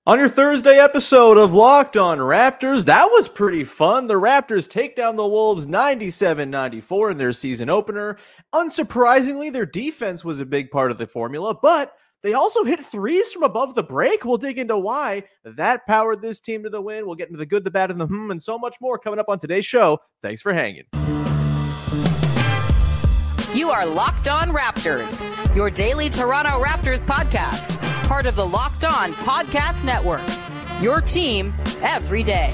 On your Thursday episode of Locked On Raptors, that was pretty fun. The Raptors take down the Wolves 97-94 in their season opener. Unsurprisingly, their defense was a big part of the formula, but they also hit threes from above the break. We'll dig into why that powered this team to the win. We'll get into the good, the bad, and the and so much more coming up on today's show. Thanks for hanging. You are Locked On Raptors, your daily Toronto Raptors podcast, part of the Locked On Podcast Network, your team every day.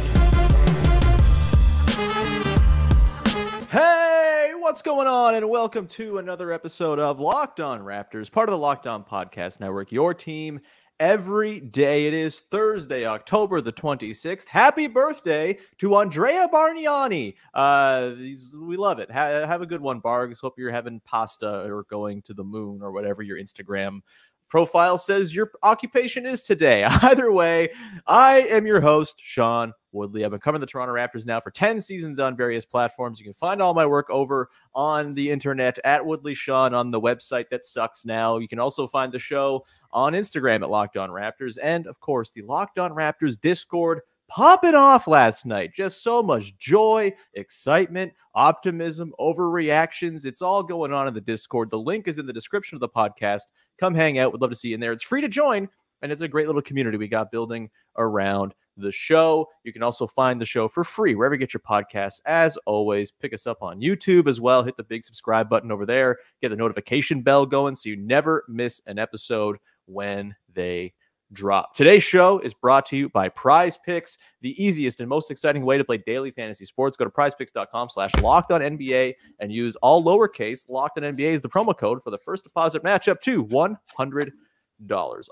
Hey, what's going on? And welcome to another episode of Locked On Raptors, part of the Locked On Podcast Network, your team every day. It is Thursday, October the 26th. Happy birthday to Andrea Bargnani. We love it. Have a good one, Bargs. Hope you're having pasta or going to the moon or whatever your Instagram profile says your occupation is today. Either way, I am your host, Sean Woodley. I've been covering the Toronto Raptors now for 10 seasons on various platforms. You can find all my work over on the internet at Woodley Sean on the website that sucks now. You can also find the show on Instagram at Locked On Raptors, and of course the Locked On Raptors Discord popping off last night. Just so much joy, excitement, optimism, overreactions. It's all going on in the Discord. The link is in the description of the podcast. Come hang out. We'd love to see you in there. It's free to join, and it's a great little community we got building around the show. You can also find the show for free wherever you get your podcasts. As always, pick us up on YouTube as well. Hit the big subscribe button over there. Get the notification bell going so you never miss an episode when they drop. Today's show is brought to you by Prize Picks, the easiest and most exciting way to play daily fantasy sports. Go to prizepicks.com/lockedonnba and use all lowercase LockedOnNBA is the promo code for the first deposit match up to $100.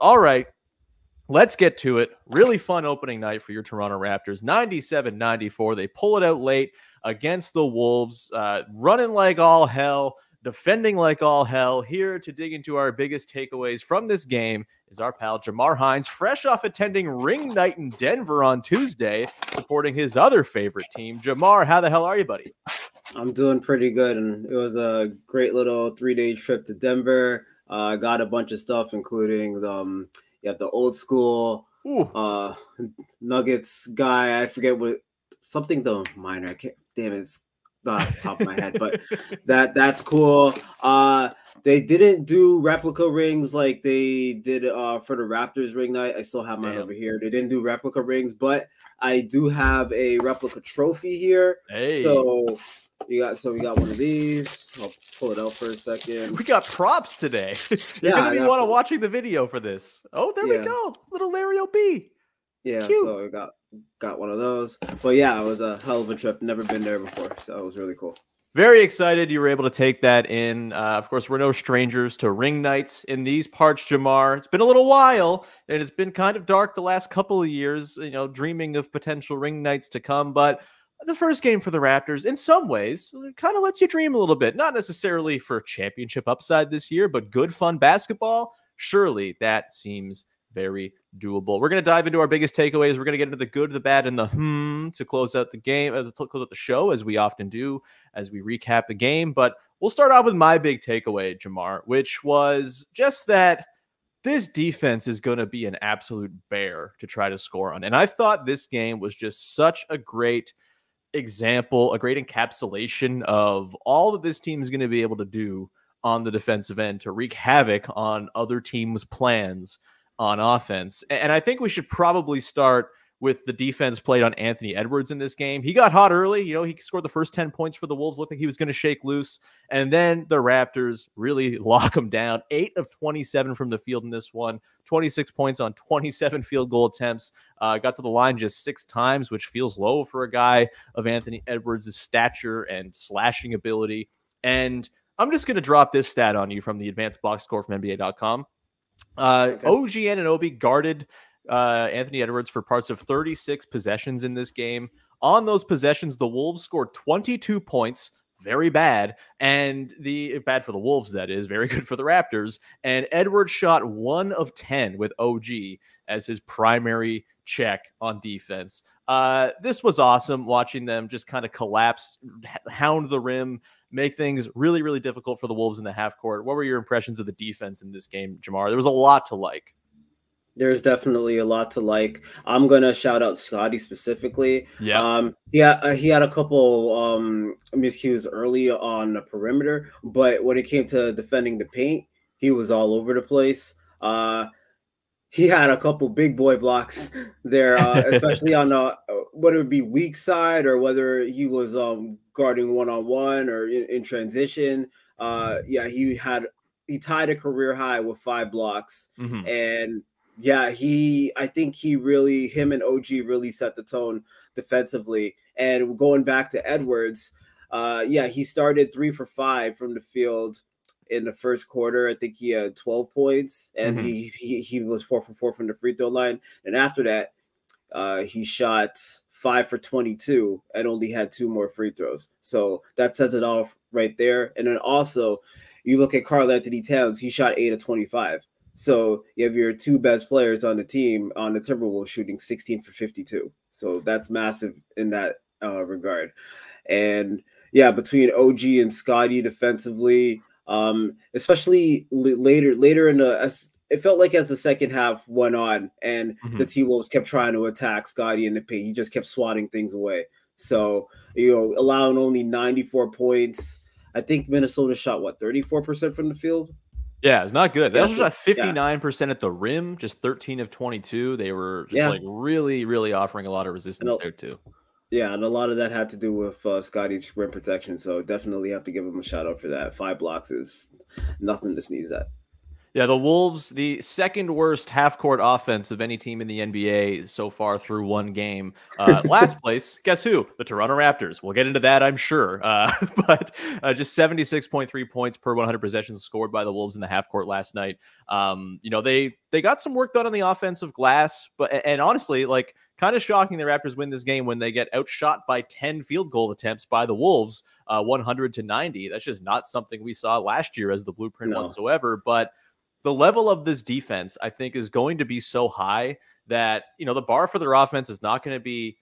All right, let's get to it. Really fun opening night for your Toronto Raptors. 97-94. They pull it out late against the Wolves, running like all hell, defending like all hell. Here to dig into our biggest takeaways from this game is our pal Jamar Hinds, fresh off attending ring night in Denver on Tuesday, supporting his other favorite team. Jamar, how the hell are you, buddy? I'm doing pretty good, and it was a great little 3-day trip to Denver. I got a bunch of stuff, including the old school Nuggets guy. I forget what something the minor. I can't. Damn it. It's not off the top of my head, but that's cool. They didn't do replica rings like they did for the Raptors ring night. I still have mine over here. They didn't do replica rings, but I do have a replica trophy here. Hey. So we got one of these. I'll pull it out for a second. We got props today. You're gonna be watching the video for this. Oh, there we go. Little Larry O.B. It's cute. So I got one of those. But yeah, it was a hell of a trip. Never been there before, so it was really cool. Very excited you were able to take that in. Of course, we're no strangers to ring nights in these parts, Jamar. It's been a little while, and it's been kind of dark the last couple of years, dreaming of potential ring nights to come. But the first game for the Raptors, in some ways, kind of lets you dream a little bit. Not necessarily for championship upside this year, but good, fun basketball. Surely that seems very doable. We're going to dive into our biggest takeaways. We're going to get into the good, the bad, and the to close out the game, to close out the show, as we often do, as we recap the game. But we'll start off with my big takeaway, Jamar, which was just that this defense is going to be an absolute bear to try to score on. And I thought this game was just such a great example, a great encapsulation of all that this team is going to be able to do on the defensive end to wreak havoc on other teams' plans on offense. And I think we should probably start with the defense played on Anthony Edwards in this game. He got hot early. He scored the first 10 points for the Wolves. Looked like he was going to shake loose. And then the Raptors really lock him down. 8 of 27 from the field in this one. 26 points on 27 field goal attempts. Got to the line just 6 times, which feels low for a guy of Anthony Edwards' stature and slashing ability. And I'm just going to drop this stat on you from the advanced box score from NBA.com. Okay. OG Anunoby guarded Anthony Edwards for parts of 36 possessions in this game. On those possessions, the Wolves scored 22 points. Very bad. And bad for the Wolves, that is. Very good for the Raptors. And Edwards shot 1 of 10 with OG as his primary check on defense. This was awesome, watching them just kind of collapse, hound the rim, make things really, really difficult for the Wolves in the half court. What were your impressions of the defense in this game, Jamar? There was a lot to like. There's definitely a lot to like. I'm gonna shout out Scotty specifically. Yeah. He had a couple miscues early on the perimeter, but when it came to defending the paint, he was all over the place. He had a couple big boy blocks there, especially on whether it be weak side or whether he was guarding one-on-one or in transition. Yeah, he tied a career high with 5 blocks, and yeah, I think him and OG really set the tone defensively. And going back to Edwards, yeah, he started 3 for 5 from the field in the first quarter. I think he had 12 points, and he was 4 for 4 from the free throw line. And after that, he shot 5 for 22 and only had 2 more free throws. So that says it all right there. And then also, you look at Karl-Anthony Towns, he shot 8 of 25. So you have your 2 best players on the team on the Timberwolves shooting 16 for 52. So that's massive in that regard. And yeah, between OG and Scotty defensively, especially later in it felt like as the second half went on and the T-Wolves kept trying to attack Scotty in the paint, he just kept swatting things away. So, allowing only 94 points. I think Minnesota shot 34% from the field. Yeah, it's not good. They also shot 59% at the rim, just 13 of 22. They were just like really, really offering a lot of resistance there too. Yeah, and a lot of that had to do with Scotty's rim protection. So definitely have to give him a shout out for that. 5 blocks is nothing to sneeze at. Yeah, the Wolves, the second worst half-court offense of any team in the NBA so far through one game. Last place, guess who? The Toronto Raptors. We'll get into that, I'm sure. But just 76.3 points per 100 possessions scored by the Wolves in the half-court last night. They got some work done on the offensive glass, and honestly, like, kind of shocking the Raptors win this game when they get outshot by 10 field goal attempts by the Wolves, 100-90. That's just not something we saw last year as the blueprint whatsoever. But the level of this defense, I think, is going to be so high that, the bar for their offense is not going to be,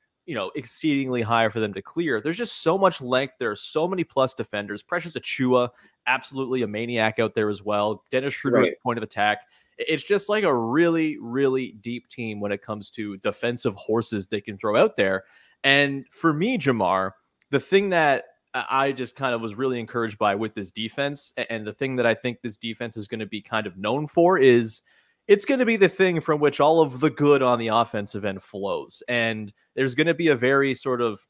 exceedingly high for them to clear. There's just so much length. There are so many plus defenders. Precious Achiuwa, absolutely a maniac out there as well. Dennis Schröder at point of attack. It's just like a really, really deep team when it comes to defensive horses they can throw out there. And for me, Jamar, the thing that I just kind of was really encouraged by with this defense, and the thing that I think this defense is going to be kind of known for, is it's going to be the thing from which all of the good on the offensive end flows. And there's going to be a very sort of,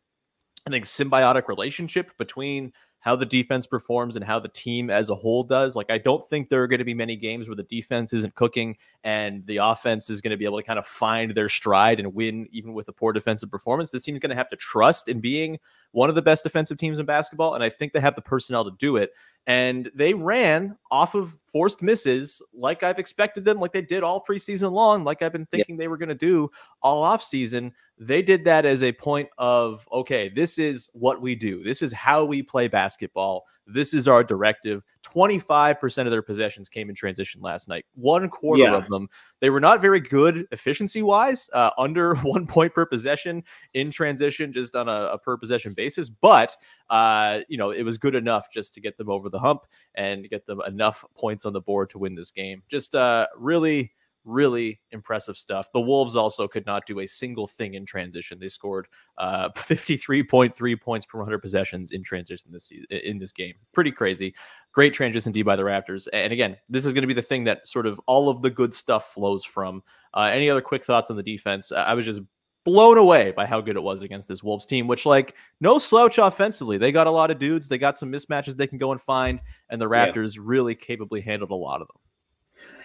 I think, symbiotic relationship between how the defense performs and how the team as a whole does. Like, I don't think there are going to be many games where the defense isn't cooking and the offense is going to be able to kind of find their stride and win even with a poor defensive performance. This team's going to have to trust in being one of the best defensive teams in basketball, and I think they have the personnel to do it. And they ran off of forced misses like I've expected them, like they did all preseason long, like I've been thinking they were going to do all offseason. They did that as a point of, okay, this is what we do. This is how we play basketball. This is our directive. 25% of their possessions came in transition last night. 1/4 of them. They were not very good efficiency-wise, under 1 point per possession in transition, just on a per-possession basis. But, it was good enough just to get them over the hump and get them enough points on the board to win this game. Just really, really impressive stuff. The Wolves also could not do a single thing in transition. They scored 53.3 points per 100 possessions in transition in this game. Pretty crazy. Great transition D by the Raptors. And again, this is going to be the thing that sort of all of the good stuff flows from. Any other quick thoughts on the defense? I was just blown away by how good it was against this Wolves team, which, like, no slouch offensively. They got a lot of dudes. They got some mismatches they can go and find, and the Raptors really capably handled a lot of them.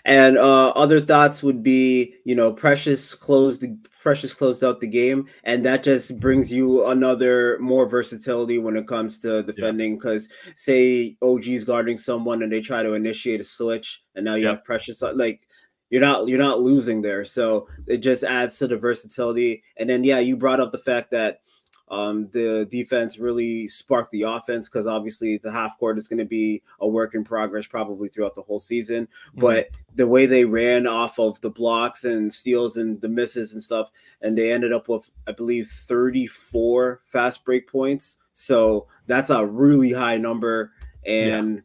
And other thoughts would be, Precious closed out the game, and that just brings you another more versatility when it comes to defending. Because say OG's guarding someone and they try to initiate a switch, and now you have Precious, like, you're not losing there. So it just adds to the versatility. And then you brought up the fact that the defense really sparked the offense, because obviously the half court is going to be a work in progress probably throughout the whole season. But the way they ran off of the blocks and steals and the misses and stuff, and they ended up with, I believe, 34 fast break points. So that's a really high number. And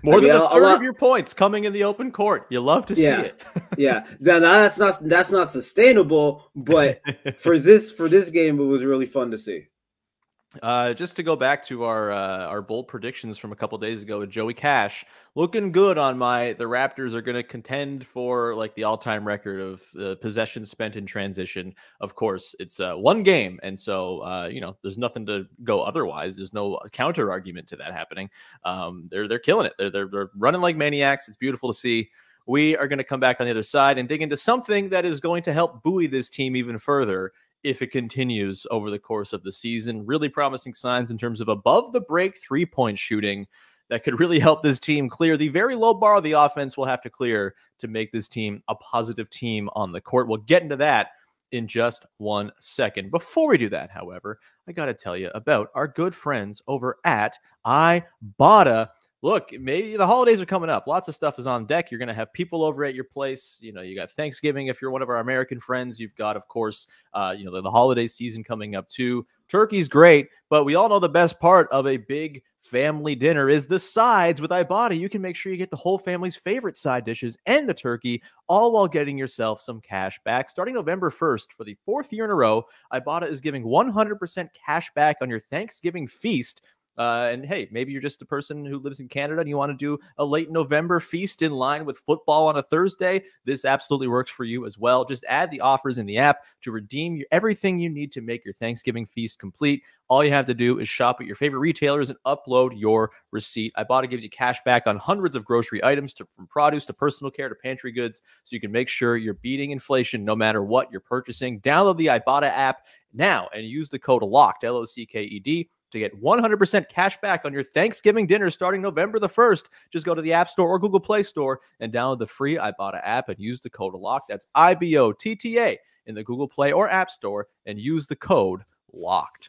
More than a third of your points coming in the open court. You love to see it. Yeah. That's not sustainable, but for this game, it was really fun to see. Just to go back to our bold predictions from a couple days ago with Joey Cash, looking good on the Raptors are going to contend for like the all-time record of possessions spent in transition. Of course, it's one game, and so there's nothing to go otherwise. There's no counter argument to that happening. They're killing it. They're running like maniacs. It's beautiful to see. We are going to come back on the other side and dig into something that is going to help buoy this team even further if it continues over the course of the season. Really promising signs in terms of above the break 3-point shooting that could really help this team clear the very low bar the offense will have to clear to make this team a positive team on the court. We'll get into that in just 1 second. Before we do that, however, I got to tell you about our good friends over at Ibotta. Look, maybe the holidays are coming up. Lots of stuff is on deck. You're going to have people over at your place. You got Thanksgiving if you're one of our American friends. You've got, of course, the holiday season coming up too. Turkey's great, but we all know the best part of a big family dinner is the sides. With Ibotta, you can make sure you get the whole family's favorite side dishes and the turkey, all while getting yourself some cash back. Starting November 1st, for the 4th year in a row, Ibotta is giving 100% cash back on your Thanksgiving feast. And hey, maybe you're just a person who lives in Canada and you want to do a late November feast in line with football on a Thursday. This absolutely works for you as well. Just add the offers in the app to redeem everything you need to make your Thanksgiving feast complete. All you have to do is shop at your favorite retailers and upload your receipt. Ibotta gives you cash back on hundreds of grocery items, from produce to personal care to pantry goods, so you can make sure you're beating inflation no matter what you're purchasing. Download the Ibotta app now and use the code LOCKED, LOCKED, to get 100% cash back on your Thanksgiving dinner starting November the 1st. Just go to the App Store or Google Play Store and download the free Ibotta app and use the code LOCKED. That's IBOTTA in the Google Play or App Store and use the code LOCKED.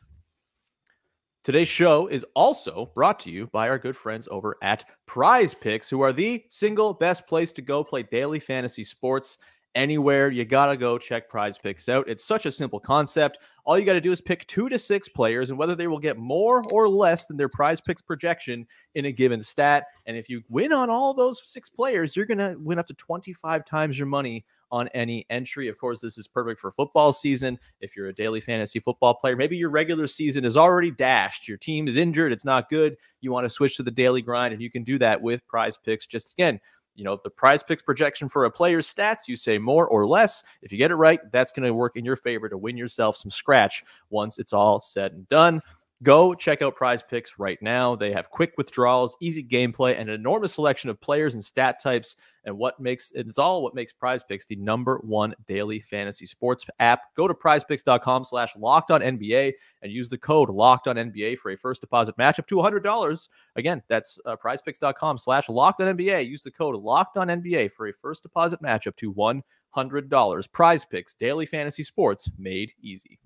Today's show is also brought to you by our good friends over at Prize Picks, who are the single best place to go play daily fantasy sports. Anywhere, you gotta go check Prize Picks out. It's such a simple concept. All you gotta do is pick 2 to 6 players and whether they will get more or less than their Prize Picks projection in a given stat. And if you win on all those 6 players, you're gonna win up to 25 times your money on any entry. Of course, this is perfect for football season. If you're a daily fantasy football player, maybe your regular season is already dashed. Your team is injured. It's not good. You want to switch to the daily grind, and you can do that with Prize Picks. Just again, the Prize Picks projection for a player's stats, you say more or less. If you get it right, that's going to work in your favor to win yourself some scratch once it's all said and done. Go check out Prize Picks right now. They have quick withdrawals, easy gameplay, and an enormous selection of players and stat types. And it's all what makes Prize Picks the #1 daily fantasy sports app. Go to prizepicks.com/lockedonnba and use the code LOCKEDONNBA for a first deposit match up to $100. Again, that's prizepicks.com/lockedonnba. Use the code LOCKEDONNBA for a first deposit match up to $100. Prize Picks, daily fantasy sports made easy.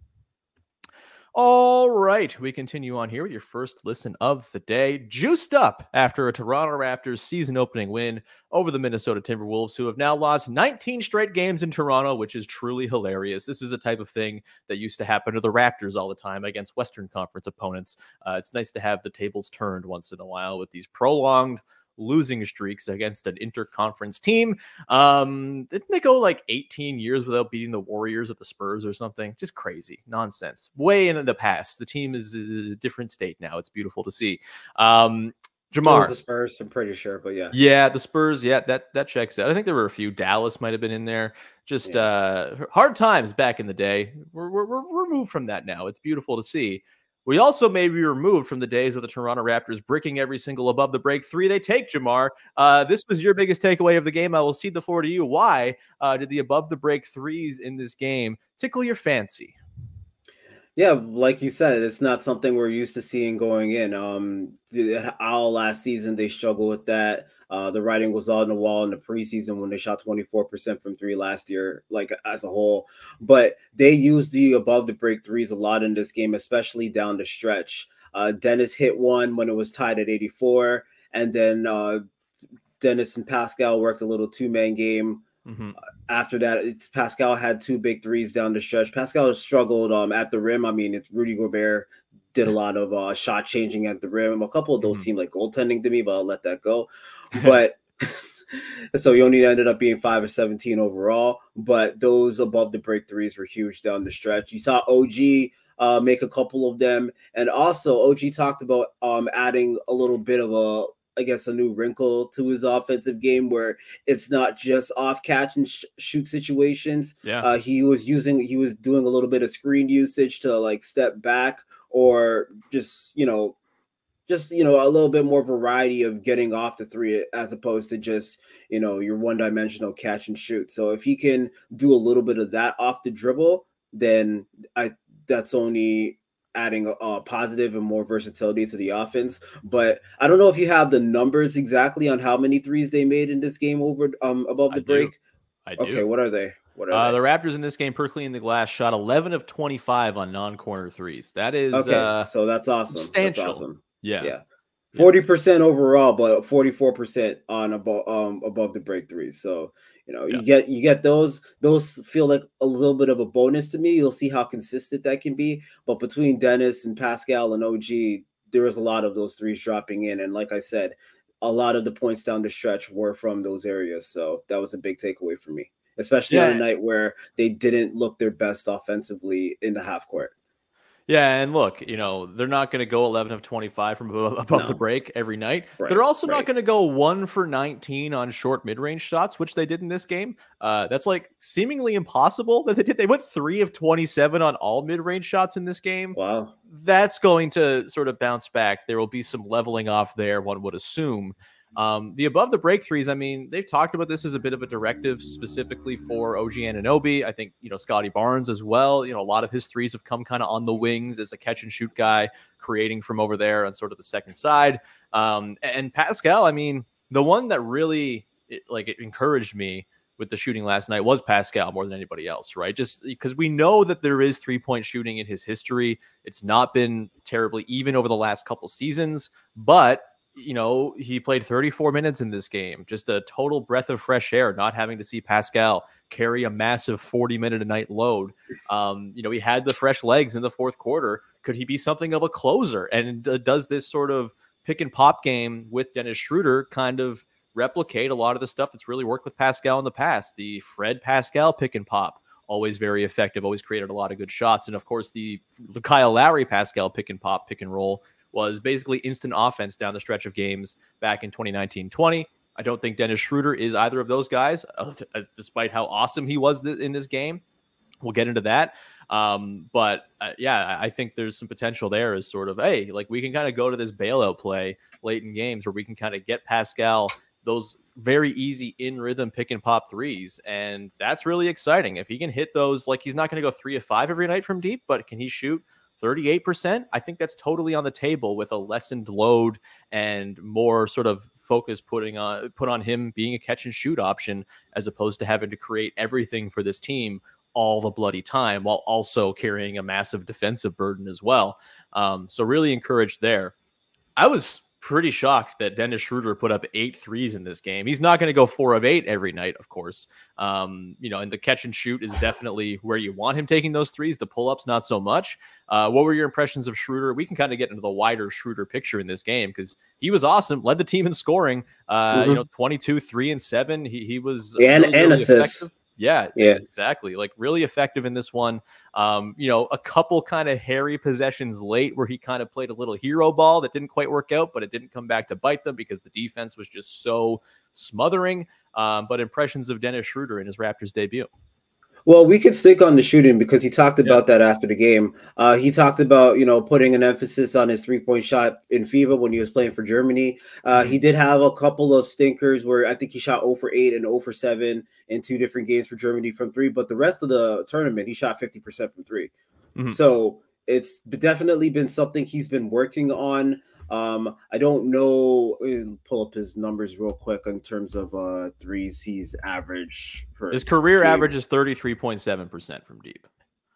All right, we continue on here with your first listen of the day. Juiced up after a Toronto Raptors season opening win over the Minnesota Timberwolves, who have now lost 19 straight games in Toronto, which is truly hilarious. This is a type of thing that used to happen to the Raptors all the time against Western Conference opponents. It's nice to have the tables turned once in a while with these prolonged losing streaks against an interconference team. Didn't they go like 18 years without beating the Warriors at the Spurs or something? Just crazy nonsense. Way in the past. The team is a different state now. It's beautiful to see. Jamar, the Spurs, I'm pretty sure, but yeah, the Spurs, yeah, that checks out. I think there were a few. Dallas might have been in there. Just hard times back in the day. We're removed from that now. It's beautiful to see. We also may be removed from the days of the Toronto Raptors bricking every single above the break 3 they take, Jamar. This was your biggest takeaway of the game. I will cede the floor to you. Why did the above the break 3s in this game tickle your fancy? Yeah, like you said, it's not something we're used to seeing going in. All last season, they struggled with that. The writing was on the wall in the preseason when they shot 24% from 3 last year, like as a whole. But they used the above the break 3s a lot in this game, especially down the stretch. Dennis hit one when it was tied at 84. And then Dennis and Pascal worked a little 2-man game. Mm-hmm. After that, Pascal had 2 big 3s down the stretch. Pascal has struggled at the rim. I mean, it's Rudy Gobert did a lot of shot changing at the rim. A couple of those seemed like goaltending to me, but I'll let that go. But so he only ended up being 5 of 17 overall. But those above the break threes were huge down the stretch. You saw OG make a couple of them, and also OG talked about adding a little bit of a new wrinkle to his offensive game where it's not just off catch and shoot situations. Yeah. He was doing a little bit of screen usage to like step back or just a little bit more variety of getting off the three as opposed to just, your one-dimensional catch and shoot. So if he can do a little bit of that off the dribble, then that's only adding a positive and more versatility to the offense. But I don't know if you have the numbers exactly on how many threes they made in this game over above the break. I do. Okay, what are they? The Raptors in this game per clean the glass shot 11 of 25 on non-corner threes. That is okay. So that's awesome. Substantial. That's awesome. Yeah. 40% overall, but 44% on above the break threes. So you get those feel like a little bit of a bonus to me. You'll see how consistent that can be. But between Dennis and Pascal and OG, there was a lot of those threes dropping in, and like I said, a lot of the points down the stretch were from those areas. So that was a big takeaway for me, especially on a night where they didn't look their best offensively in the half court. Yeah, and look, they're not going to go 11 of 25 from above the break every night. Right, they're also not going to go 1 for 19 on short mid-range shots, which they did in this game. That's like seemingly impossible that they did. They went 3 of 27 on all mid-range shots in this game. Wow. That's going to sort of bounce back. There will be some leveling off there, one would assume. The above the break threes, I mean, they've talked about this as a bit of a directive specifically for OG Anunoby. I think, Scotty Barnes as well. A lot of his threes have come kind of on the wings as a catch and shoot guy, creating from over there on sort of the second side. And Pascal, I mean, the one that really it encouraged me with the shooting last night was Pascal more than anybody else, right? Just because we know that there is 3-point shooting in his history. It's not been terribly even over the last couple seasons, but he played 34 minutes in this game. Just a total breath of fresh air, not having to see Pascal carry a massive 40-minute-a-night load. He had the fresh legs in the fourth quarter. Could he be something of a closer? And does this sort of pick and pop game with Dennis Schröder kind of replicate a lot of the stuff that's really worked with Pascal in the past? The Fred Pascal pick and pop, always very effective, always created a lot of good shots. And of course, the Kyle Lowry Pascal pick and pop, pick and roll was basically instant offense down the stretch of games back in 2019-20. I don't think Dennis Schröder is either of those guys, despite how awesome he was in this game. We'll get into that. But I think there's some potential there as sort of, hey, like we can kind of go to this bailout play late in games where we can kind of get Pascal those very easy in rhythm pick and pop threes. And that's really exciting. If he can hit those, like he's not going to go 3 of 5 every night from deep, but can he shoot 38%? I think that's totally on the table with a lessened load and more sort of focus put on him being a catch and shoot option as opposed to having to create everything for this team all the bloody time while also carrying a massive defensive burden as well. So really encouraged there. I was pretty shocked that Dennis Schröder put up 8 threes in this game. He's not going to go 4 of 8 every night, of course. And the catch and shoot is definitely where you want him taking those threes. The pull-ups, not so much. What were your impressions of Schröder? We can kind of get into the wider Schröder picture in this game because he was awesome, led the team in scoring. 22, 3, and 7. He was really assists. Effective. Yeah, exactly. Like really effective in this one. A couple kind of hairy possessions late where he kind of played a little hero ball that didn't quite work out, but it didn't come back to bite them because the defense was just so smothering. But impressions of Dennis Schröder in his Raptors debut. Well, we could stick on the shooting because he talked about that after the game. He talked about, putting an emphasis on his 3-point shot in FIBA when he was playing for Germany. He did have a couple of stinkers where I think he shot 0 for 8 and 0 for 7 in 2 different games for Germany from 3. But the rest of the tournament, he shot 50% from 3. So it's definitely been something he's been working on. I don't know. Pull up his numbers real quick in terms of threes he's average per his career game. average is 33.7% from deep.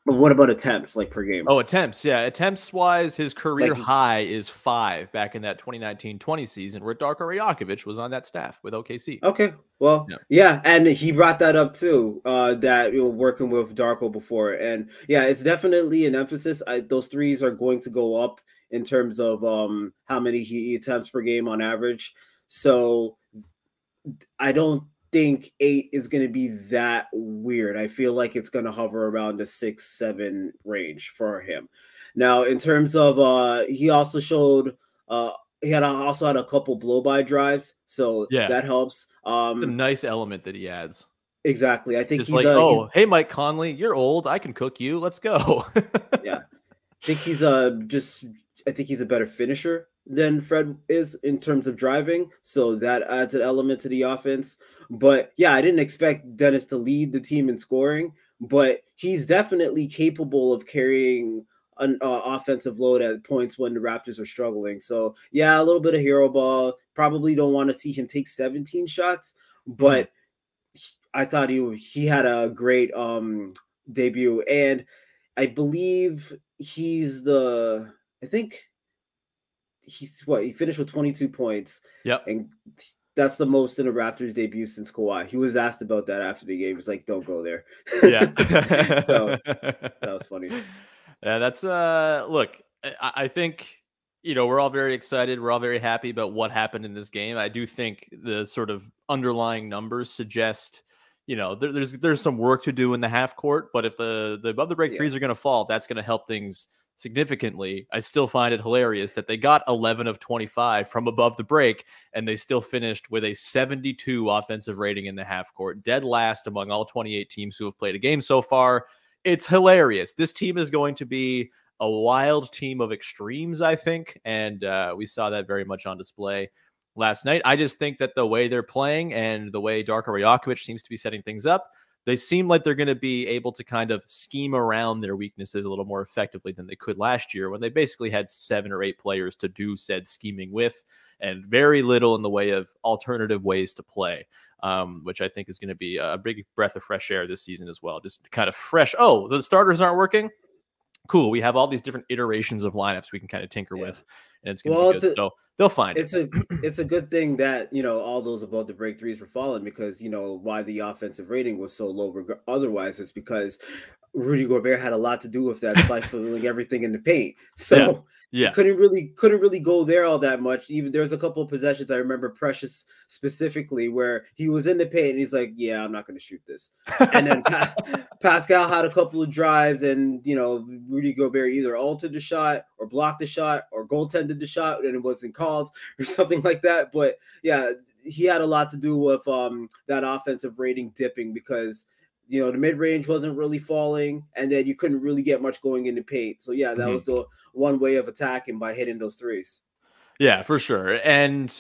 But what about attempts, like, per game? Oh, attempts. Yeah. Attempts wise, his career Like, high is 5 back in that 2019-20 season where Darko Rajakovic was on that staff with OKC. okay, well, yeah, and he brought that up too, that, working with Darko before. And yeah, it's definitely an emphasis. Those threes are going to go up in terms of how many he attempts per game on average. So I don't think 8 is going to be that weird. I feel like it's going to hover around the 6-7 range for him. Now, in terms of he also showed he also had a couple blow by drives, so that helps. It's a nice element that he adds. Exactly. I think he's like, hey, Mike Conley, you're old. I can cook you. Let's go. Yeah, I think he's I think he's a better finisher than Fred is in terms of driving, so that adds an element to the offense. But yeah, I didn't expect Dennis to lead the team in scoring, but he's definitely capable of carrying an offensive load at points when the Raptors are struggling. So yeah, a little bit of hero ball. Probably don't want to see him take 17 shots, but I thought he had a great debut, and I believe he finished with 22 points. Yep. And that's the most in a Raptors debut since Kawhi. He was asked about that after the game. He's like, don't go there. Yeah. So that was funny. Yeah, that's look, I think, we're all very excited. We're all very happy about what happened in this game. I do think the sort of underlying numbers suggest, there's some work to do in the half court, but if the above the break threes are going to fall, that's going to help things significantly. I still find it hilarious that they got 11 of 25 from above the break, and they still finished with a 72 offensive rating in the half court, dead last among all 28 teams who have played a game so far. It's hilarious. This team is going to be a wild team of extremes, I think, and we saw that very much on display last night. I just think that the way they're playing and the way Darko Rajakovic seems to be setting things up, they seem like they're going to be able to kind of scheme around their weaknesses a little more effectively than they could last year when they basically had 7 or 8 players to do said scheming with and very little in the way of alternative ways to play, which I think is going to be a big breath of fresh air this season as well. Just kind of fresh. Oh, the starters aren't working? Cool. We have all these different iterations of lineups we can kind of tinker with, and it's going to be good. So they'll find it. It's a good thing that, all those above the break threes were falling, because, why the offensive rating was so low. Otherwise, it's because Rudy Gobert had a lot to do with that, stifling everything in the paint. So couldn't really go there all that much. Even there's a couple of possessions I remember, Precious specifically, where he was in the paint and he's like, yeah, I'm not going to shoot this. And then Pascal had a couple of drives, and Rudy Gobert either altered the shot or blocked the shot or goaltended the shot, and it wasn't called or something like that. But yeah, he had a lot to do with that offensive rating dipping, because the mid-range wasn't really falling, and then you couldn't really get much going in the paint. So yeah, that was the one way of attacking, by hitting those threes. Yeah, for sure. And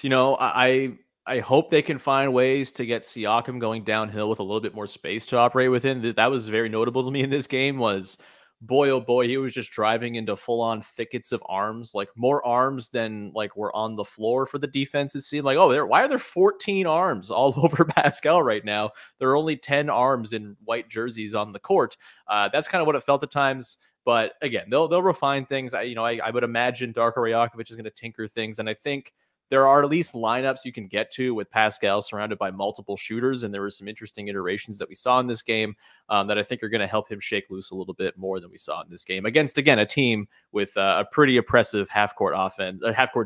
I hope they can find ways to get Siakam going downhill with a little bit more space to operate within. That was very notable to me in this game. Was boy, oh boy, he was just driving into full-on thickets of arms, like more arms than like were on the floor for the defense. It seemed like, why are there 14 arms all over Pascal right now? There are only 10 arms in white jerseys on the court. That's kind of what it felt at times. But again, they'll refine things. I would imagine Darko Rajakovic is going to tinker things, and I think there are at least lineups you can get to with Pascal surrounded by multiple shooters, and there were some interesting iterations that we saw in this game that I think are going to help him shake loose a little bit more than we saw in this game against, again, a team with a pretty oppressive half-court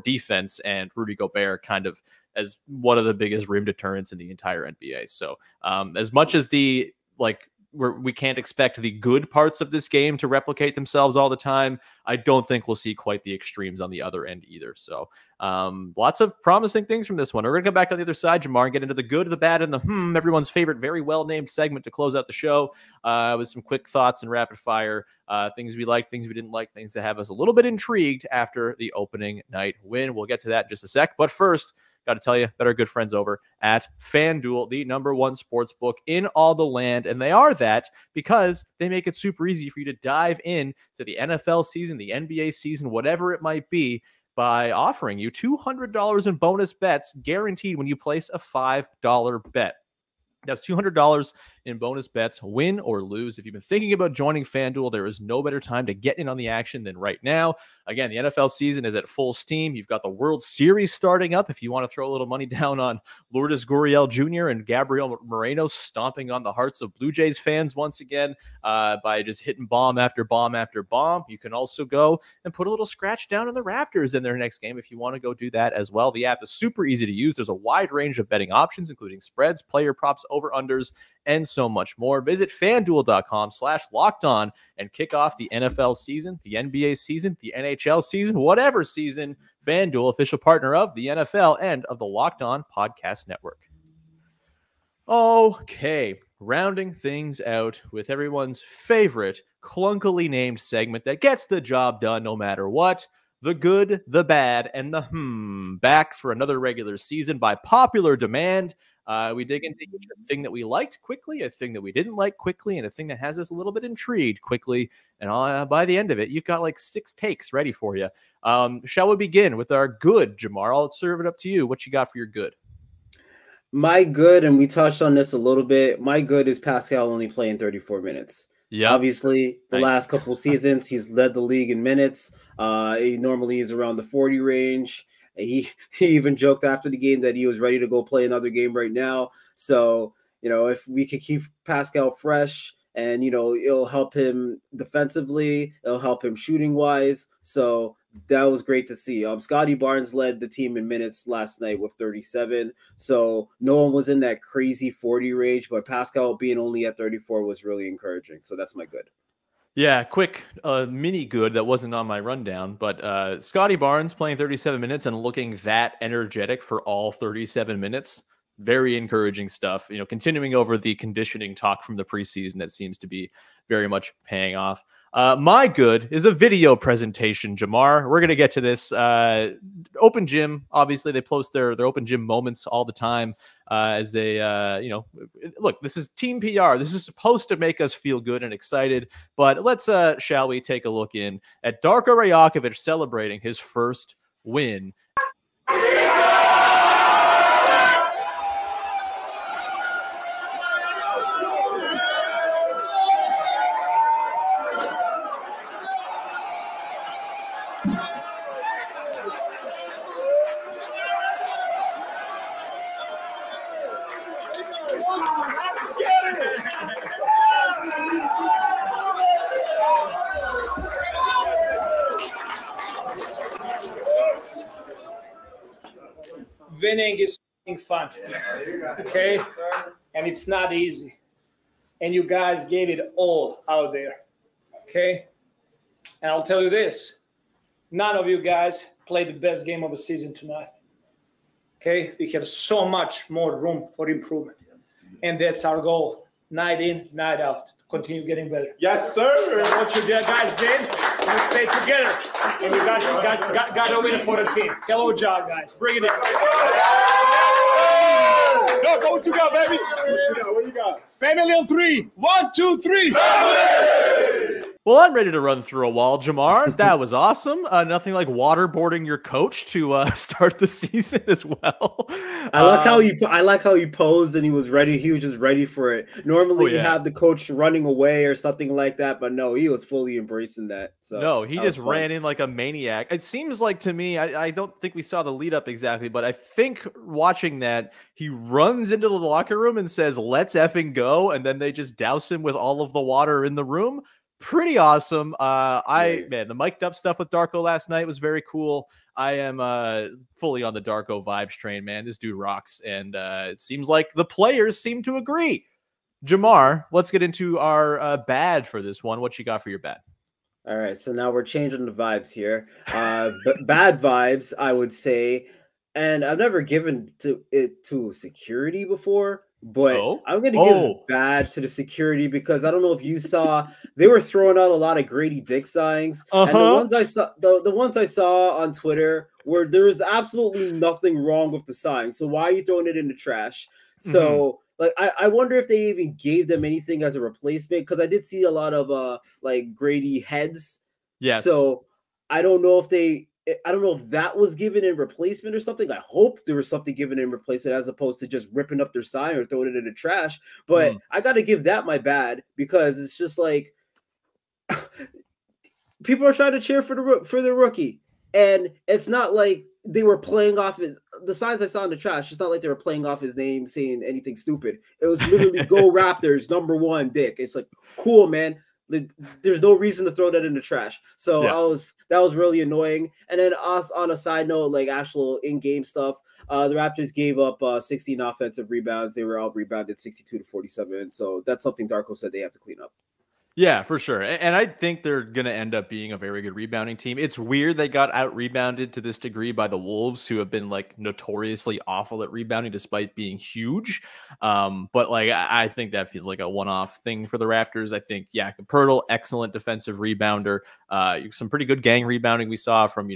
defense, and Rudy Gobert kind of as one of the biggest rim deterrents in the entire NBA. So as much as we can't expect the good parts of this game to replicate themselves all the time, I don't think we'll see quite the extremes on the other end either. So lots of promising things from this one. We're going to come back on the other side, Jamar, and get into the good, the bad, and the everyone's favorite, very well-named segment to close out the show with some quick thoughts and rapid fire, things we like, things we didn't like, things that have us a little bit intrigued after the opening night win. We'll get to that in just a sec. But first, got to tell you that our good friends over at FanDuel, the #1 sports book in all the land. And they are that because they make it super easy for you to dive in to the NFL season, the NBA season, whatever it might be, by offering you $200 in bonus bets guaranteed when you place a $5 bet. That's $200 in bonus bets, win or lose. If you've been thinking about joining FanDuel, there is no better time to get in on the action than right now. Again, the NFL season is at full steam. You've got the World Series starting up. If you want to throw a little money down on Lourdes Gurriel Jr. and Gabriel Moreno stomping on the hearts of Blue Jays fans once again by just hitting bomb after bomb after bomb, you can also go and put a little scratch down on the Raptors in their next game if you want to go do that as well. The app is super easy to use. There's a wide range of betting options, including spreads, player props, over-unders, and so much more. Visit FanDuel.com/lockedon and kick off the NFL season, the NBA season, the NHL season, whatever season. FanDuel, official partner of the NFL and of the Locked On Podcast Network. Okay, rounding things out with everyone's favorite clunkily named segment that gets the job done no matter what. The good, the bad, and the back for another regular season by popular demand. We dig into each thing that we liked quickly, a thing that we didn't like quickly, and a thing that has us a little bit intrigued quickly. And by the end of it, you've got like 6 takes ready for you. Shall we begin with our good, Jamar? I'll serve it up to you. What you got for your good? My good, and we touched on this a little bit, my good is Pascal only playing 34 minutes. Yeah, obviously, the last couple seasons, he's led the league in minutes. He normally is around the 40 range. He even joked after the game that he was ready to go play another game right now. So, if we could keep Pascal fresh and, it'll help him defensively, it'll help him shooting wise. So that was great to see. Scotty Barnes led the team in minutes last night with 37. So no one was in that crazy 40 range, but Pascal being only at 34 was really encouraging. So that's my good. Yeah, quick mini good that wasn't on my rundown, but Scotty Barnes playing 37 minutes and looking that energetic for all 37 minutes. Very encouraging stuff. Continuing over the conditioning talk from the preseason that seems to be very much paying off. My good is a video presentation, Jamar. We're going to get to this. Open Gym, obviously, they post their Open Gym moments all the time as they, look, this is team PR. This is supposed to make us feel good and excited. But let's, shall we, take a look in at Darko Rajakovic celebrating his first win. Winning is fun, okay? And it's not easy. And you guys gave it all out there, okay? And I'll tell you this, none of you guys played the best game of the season tonight, okay? We have so much more room for improvement. And that's our goal, night in, night out, to continue getting better. Yes, sir. And what you guys did, you stayed together. And you got a win for the team. Hello, job, guys. Bring it in. Go, what you got, baby? What you got? Family on 3. 1, 2, 3. Family! Well, I'm ready to run through a wall, Jamar. That was awesome. Nothing like waterboarding your coach to start the season as well. I like how he posed and he was ready. He was just ready for it. Normally, you have the coach running away or something like that, but no, he was fully embracing that. So no, he just ran in like a maniac. It seems like to me, I don't think we saw the lead up exactly, but I think watching that, he runs into the locker room and says, "Let's effing go," and then they just douse him with all of the water in the room. Pretty awesome. Man, the mic'd up stuff with Darko last night was very cool. I am fully on the Darko vibes train, man. This dude rocks. And it seems like the players seem to agree. Jamar, let's get into our bad for this one. What you got for your bad? All right. So now we're changing the vibes here. Bad vibes, I would say. And I've never given it to security before. But I'm going to give it bad to the security because I don't know if you saw, they were throwing out a lot of Grady Dick signs. And the ones I saw on Twitter where there was absolutely nothing wrong with the sign. So why are you throwing it in the trash? So like I wonder if they even gave them anything as a replacement because I did see a lot of like Grady heads. Yes. So I don't know if they I don't know if that was given in replacement or something. I hope there was something given in replacement as opposed to just ripping up their sign or throwing it in the trash. But I got to give that my bad because it's just like people are trying to cheer for the rookie, and it's not like they were playing off the signs I saw in the trash. It's not like they were playing off his name, saying anything stupid. It was literally "Go Raptors, #1, Dick." It's like, cool, man. There's no reason to throw that in the trash. So that was really annoying. And then on a side note, like actual in-game stuff, the Raptors gave up 16 offensive rebounds. They were out rebounded 62-47. So that's something Darko said they have to clean up. Yeah, for sure. And I think they're going to end up being a very good rebounding team. It's weird they got out rebounded to this degree by the Wolves, who have been like notoriously awful at rebounding despite being huge. But like, I think that feels like a one-off thing for the Raptors. I think, Pirtle, excellent defensive rebounder. Some pretty good gang rebounding we saw from,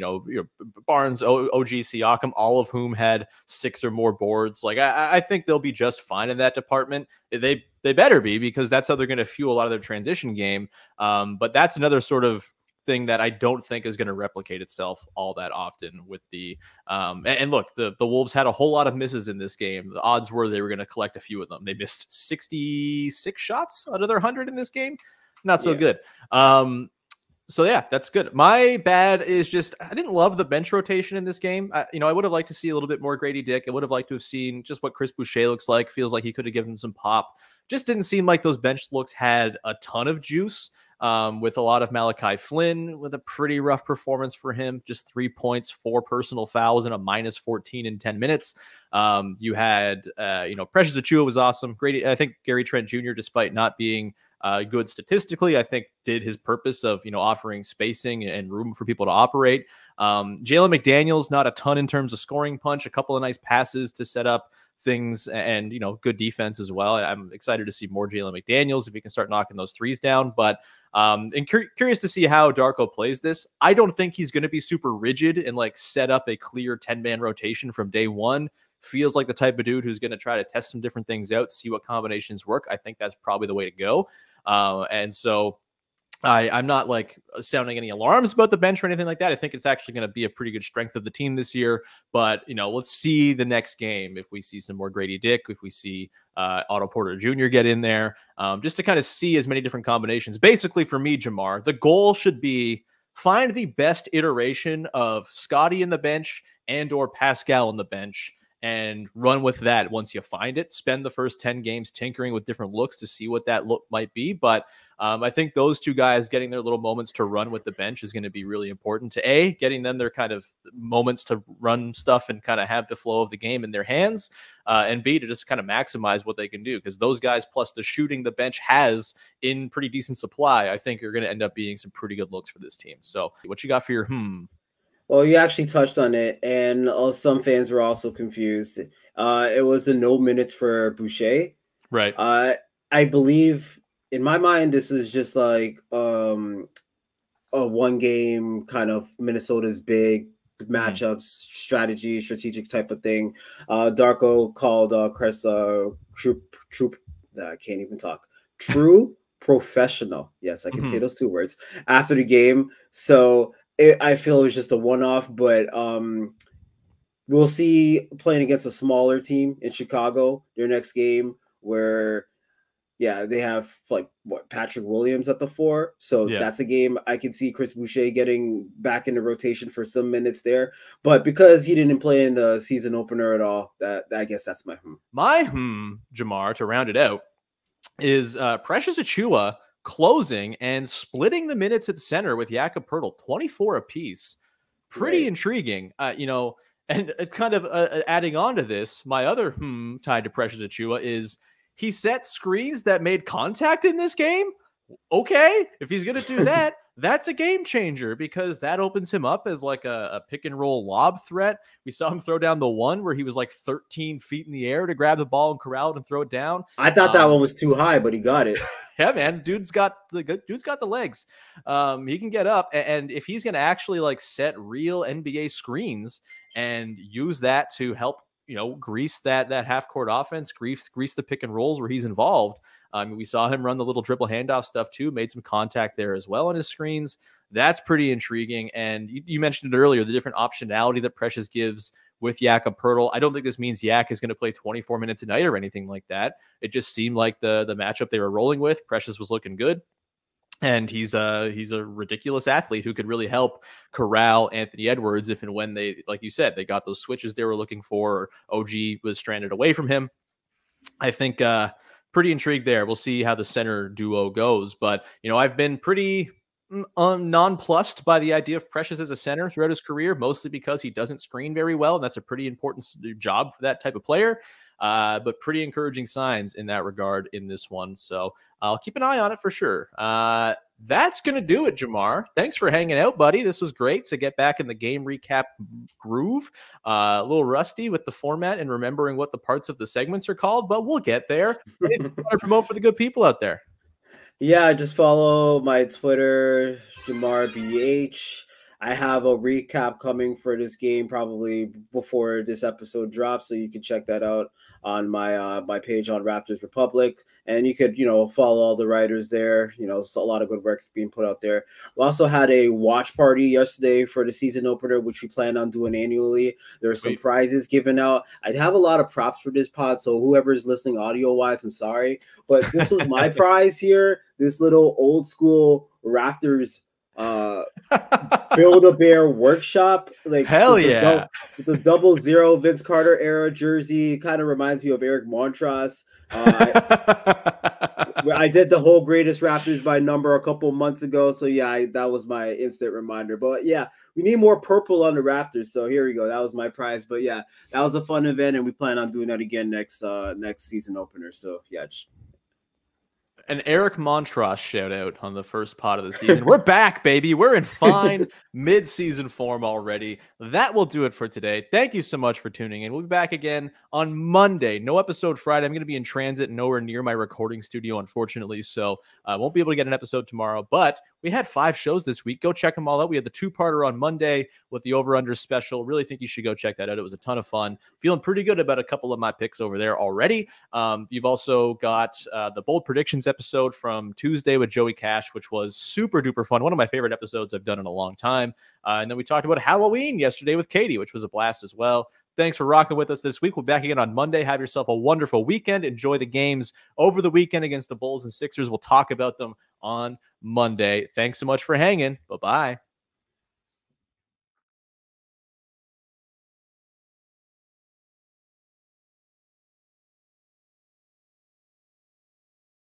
Barnes, OG, Siakam, all of whom had 6 or more boards. Like, I think they'll be just fine in that department. They better be, because that's how they're going to fuel a lot of their transition game. But that's another sort of thing that I don't think is going to replicate itself all that often with the and look, the Wolves had a whole lot of misses in this game. The odds were they were going to collect a few of them. They missed 66 shots out of their 100 in this game. Not so good. So yeah, that's good. My bad is just I didn't love the bench rotation in this game. I would have liked to see a little bit more Grady Dick. I would have liked to have seen just what Chris Boucher looks like. Feels like he could have given him some pop. Just didn't seem like those bench looks had a ton of juice. With a lot of Malachi Flynn with a pretty rough performance for him. Just 3 points, 4 personal fouls, and a -14 in 10 minutes. You had, Precious Achiuwa was awesome. Grady, I think Gary Trent Jr., despite not being good statistically, I think did his purpose of, offering spacing and room for people to operate. Jalen McDaniels, not a ton in terms of scoring punch, a couple of nice passes to set up things and, good defense as well. I'm excited to see more Jalen McDaniels if he can start knocking those threes down. But and curious to see how Darko plays this. I don't think he's going to be super rigid and like set up a clear 10-man rotation from day one. Feels like the type of dude who's going to try to test some different things out, see what combinations work. I think that's probably the way to go. And so I'm not like sounding any alarms about the bench or anything like that. I think it's actually going to be a pretty good strength of the team this year. But, let's see the next game. If we see some more Grady Dick, if we see Otto Porter Jr. get in there, just to kind of see as many different combinations. Basically, for me, Jamar, the goal should be find the best iteration of Scotty in the bench and or Pascal in the bench, and run with that. Once you find it, spend the first 10 games tinkering with different looks to see what that look might be. But I think those two guys getting their little moments to run with the bench is going to be really important to getting them their kind of moments to run stuff and kind of have the flow of the game in their hands, and B, to just kind of maximize what they can do, because those guys plus the shooting the bench has in pretty decent supply, I think are going to end up being some pretty good looks for this team. So what you got for your Well, you actually touched on it, and some fans were also confused. It was the no minutes for Boucher. Right. I believe, in my mind, this is just like a one-game kind of Minnesota's big matchups, strategic type of thing. Darko called Chris I can't even talk. True professional. Yes, I can say those 2 words after the game. So I feel it was just a one-off, but we'll see playing against a smaller team in Chicago, their next game, where, they have like Patrick Williams at the 4. So that's a game I can see Chris Boucher getting back in the rotation for some minutes there. But because he didn't play in the season opener at all, I guess that's my Jamar, to round it out, is Precious Achiuwa closing and splitting the minutes at center with Jakob Poeltl, 24 apiece. Pretty intriguing, and kind of adding on to this, my other tied to Precious Achiuwa is he set screens that made contact in this game. Okay, if he's going to do that, that's a game changer, because that opens him up as like a pick and roll lob threat. We saw him throw down the one where he was like 13 feet in the air to grab the ball and corral it and throw it down. I thought that one was too high, but he got it. Yeah, man, dude's got the legs. He can get up, and if he's going to actually like set real NBA screens and use that to help grease that half court offense, grease the pick and rolls where he's involved. We saw him run the little dribble handoff stuff too, made some contact there as well on his screens. That's pretty intriguing. And you mentioned it earlier, the different optionality that Precious gives with Jakob Poeltl. I don't think this means Yak is going to play 24 minutes a night or anything like that. It just seemed like the matchup they were rolling with, Precious was looking good. And he's a ridiculous athlete who could really help corral Anthony Edwards if and when they, like you said, they got those switches they were looking for, or OG was stranded away from him. I think pretty intrigued there. We'll see how the center duo goes. But, I've been pretty nonplussed by the idea of Precious as a center throughout his career, mostly because he doesn't screen very well. And that's a pretty important job for that type of player. But pretty encouraging signs in that regard in this one. So I'll keep an eye on it for sure. That's going to do it, Jamar. Thanks for hanging out, buddy. This was great to get back in the game recap groove. A little rusty with the format and remembering what the parts of the segments are called, but we'll get there. Anything you want to promote for the good people out there? Yeah, just follow my Twitter, Jamar BH. I have a recap coming for this game probably before this episode drops, so you can check that out on my my page on Raptors Republic, and you could follow all the writers there. A lot of good work's being put out there. We also had a watch party yesterday for the season opener, which we plan on doing annually. There are some prizes given out. I have a lot of props for this pod, so whoever's listening audio wise, I'm sorry, but this was my prize here. This little old school Raptors Build-A-Bear workshop, like hell yeah, the 00 Vince Carter era jersey. Kind of reminds me of Eric Montross. I did the whole greatest Raptors by number a couple months ago, so yeah, that was my instant reminder. But yeah, we need more purple on the Raptors, so here we go. That was my prize. But yeah, that was a fun event, and we plan on doing that again next season opener. So yeah. An Eric Montross shout out on the first pod of the season. We're back, baby. We're in fine mid-season form already. That will do it for today. Thank you so much for tuning in. We'll be back again on Monday. No episode Friday. I'm going to be in transit, nowhere near my recording studio, unfortunately. So I won't be able to get an episode tomorrow, but we had 5 shows this week. Go check them all out. We had the 2-parter on Monday with the over-under special. Really think you should go check that out. It was a ton of fun. Feeling pretty good about a couple of my picks over there already. You've also got the bold predictions episode from Tuesday with Joey Cash, which was super duper fun. One of my favorite episodes I've done in a long time. And then we talked about Halloween yesterday with Katie, which was a blast as well. Thanks for rocking with us this week. We'll be back again on Monday. Have yourself a wonderful weekend. Enjoy the games over the weekend against the Bulls and Sixers. We'll talk about them on Monday. Thanks so much for hanging. Bye-bye.